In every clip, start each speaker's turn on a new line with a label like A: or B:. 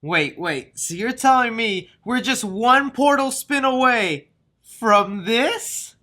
A: Wait, so you're telling me we're just one portal spin away from this?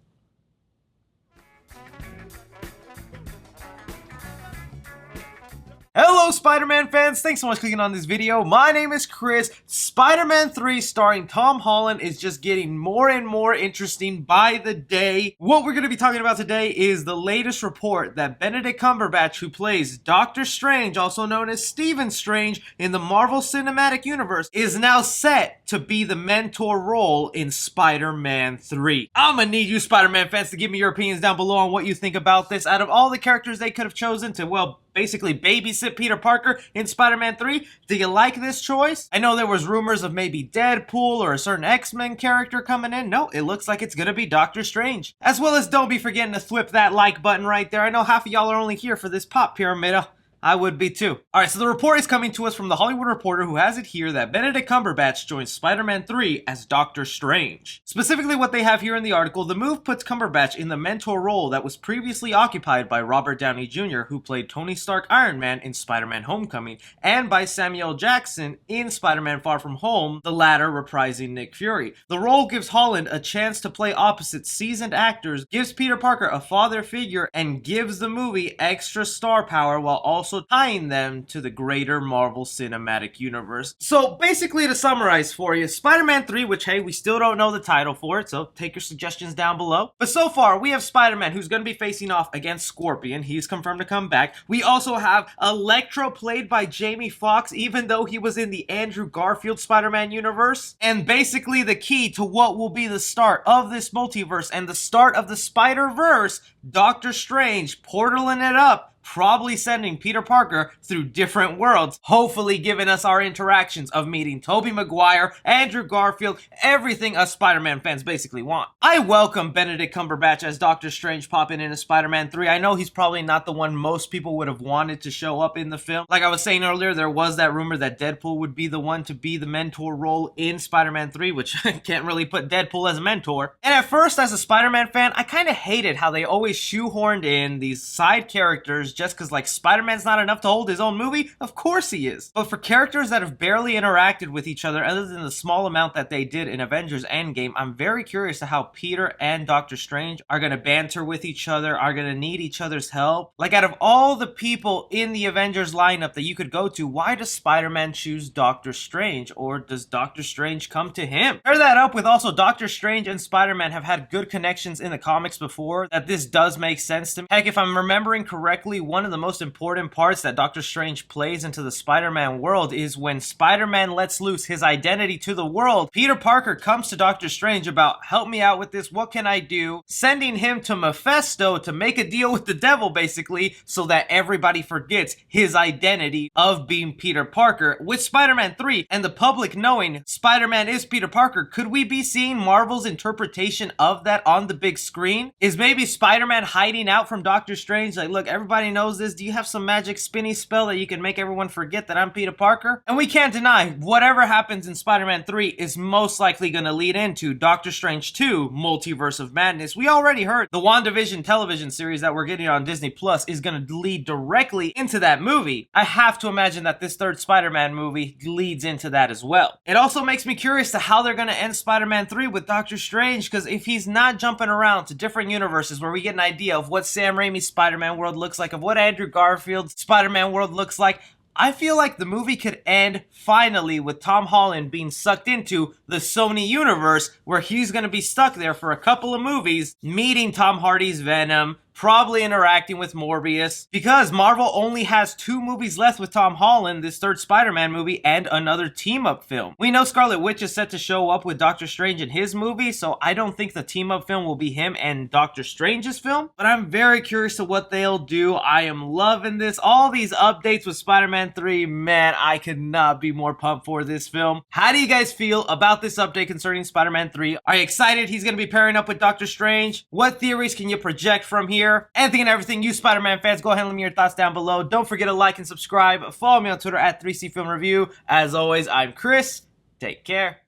A: Hello Spider-Man fans, thanks so much for clicking on this video. My name is Chris. Spider-Man 3 starring Tom Holland is just getting more and more interesting by the day. What we're going to be talking about today is the latest report that Benedict Cumberbatch, who plays Doctor Strange, also known as Stephen Strange in the Marvel Cinematic Universe, is now set to be the mentor role in Spider-Man 3. I'm gonna need you Spider-Man fans to give me your opinions down below on what you think about this. Out of all the characters they could have chosen to, well, basically babysit Peter Parker in Spider-Man 3. Do you like this choice? I know there was rumors of maybe Deadpool or a certain X-Men character coming in. No, it looks like it's gonna be Doctor Strange. As well as don't be forgetting to thwip that like button right there. I know half of y'all are only here for this pop pyramid. I would be too. Alright, so the report is coming to us from The Hollywood Reporter, who has it here that Benedict Cumberbatch joins Spider-Man 3 as Doctor Strange. Specifically what they have here in the article, the move puts Cumberbatch in the mentor role that was previously occupied by Robert Downey Jr., who played Tony Stark Iron Man in Spider-Man Homecoming, and by Samuel Jackson in Spider-Man Far From Home, the latter reprising Nick Fury. The role gives Holland a chance to play opposite seasoned actors, gives Peter Parker a father figure, and gives the movie extra star power while also tying them to the greater Marvel Cinematic Universe. So basically, to summarize for you, Spider-Man 3, which hey, we still don't know the title for it, so take your suggestions down below. But so far, we have Spider-Man, who's going to be facing off against Scorpion. He's confirmed to come back. We also have Electro, played by Jamie Foxx, even though he was in the Andrew Garfield Spider-Man universe. And basically the key to what will be the start of this multiverse and the start of the Spider-Verse, Doctor Strange portaling it up, probably sending Peter Parker through different worlds, hopefully giving us our interactions of meeting Tobey Maguire, Andrew Garfield, everything us Spider-Man fans basically want. I welcome Benedict Cumberbatch as Doctor Strange popping into Spider-Man 3. I know he's probably not the one most people would have wanted to show up in the film. Like I was saying earlier, there was that rumor that Deadpool would be the one to be the mentor role in Spider-Man 3, which can't really put Deadpool as a mentor. And at first, as a Spider-Man fan, I kind of hated how they always shoehorned in these side characters just because, like, Spider-Man's not enough to hold his own movie. Of course he is. But for characters that have barely interacted with each other other than the small amount that they did in Avengers Endgame, I'm very curious to how Peter and Doctor Strange are going to banter with each other, are going to need each other's help. Like, out of all the people in the Avengers lineup that you could go to, why does Spider-Man choose Doctor Strange? Or does Doctor Strange come to him? Pair that up with also Doctor Strange and Spider-Man have had good connections in the comics before, that this does make sense to me. Heck, if I'm remembering correctly, one of the most important parts that Doctor Strange plays into the Spider-Man world is when Spider-Man lets loose his identity to the world. Peter Parker comes to Doctor Strange about, help me out with this, what can I do? Sending him to Mephisto to make a deal with the devil, basically, so that everybody forgets his identity of being Peter Parker. With Spider-Man 3 and the public knowing Spider-Man is Peter Parker, could we be seeing Marvel's interpretation of that on the big screen? Is maybe Spider-Man hiding out from Doctor Strange? Like, look, everybody knows this. Do you have some magic spinny spell that you can make everyone forget that I'm Peter Parker? And we can't deny, whatever happens in Spider-Man 3 is most likely going to lead into Doctor Strange 2, Multiverse of Madness. We already heard the WandaVision television series that we're getting on Disney Plus is going to lead directly into that movie. I have to imagine that this third Spider-Man movie leads into that as well. It also makes me curious to how they're going to end Spider-Man 3 with Doctor Strange, because if he's not jumping around to different universes where we get an idea of what Sam Raimi's Spider-Man world looks like, of what Andrew Garfield's Spider-Man world looks like, I feel like the movie could end finally with Tom Holland being sucked into the Sony universe, where he's going to be stuck there for a couple of movies, meeting Tom Hardy's Venom, probably interacting with Morbius, because Marvel only has 2 movies left with Tom Holland, this third Spider-Man movie, and another team-up film. We know Scarlet Witch is set to show up with Doctor Strange in his movie, so I don't think the team-up film will be him and Doctor Strange's film, but I'm very curious to what they'll do. I am loving this. All these updates with Spider-Man 3, man, I could not be more pumped for this film. How do you guys feel about this update concerning Spider-Man 3? Are you excited he's going to be pairing up with Doctor Strange? What theories can you project from here? Anything and everything, you Spider-Man fans, go ahead and leave me your thoughts down below. Don't forget to like and subscribe. Follow me on Twitter at 3C Film Review. As always, I'm Chris. Take care.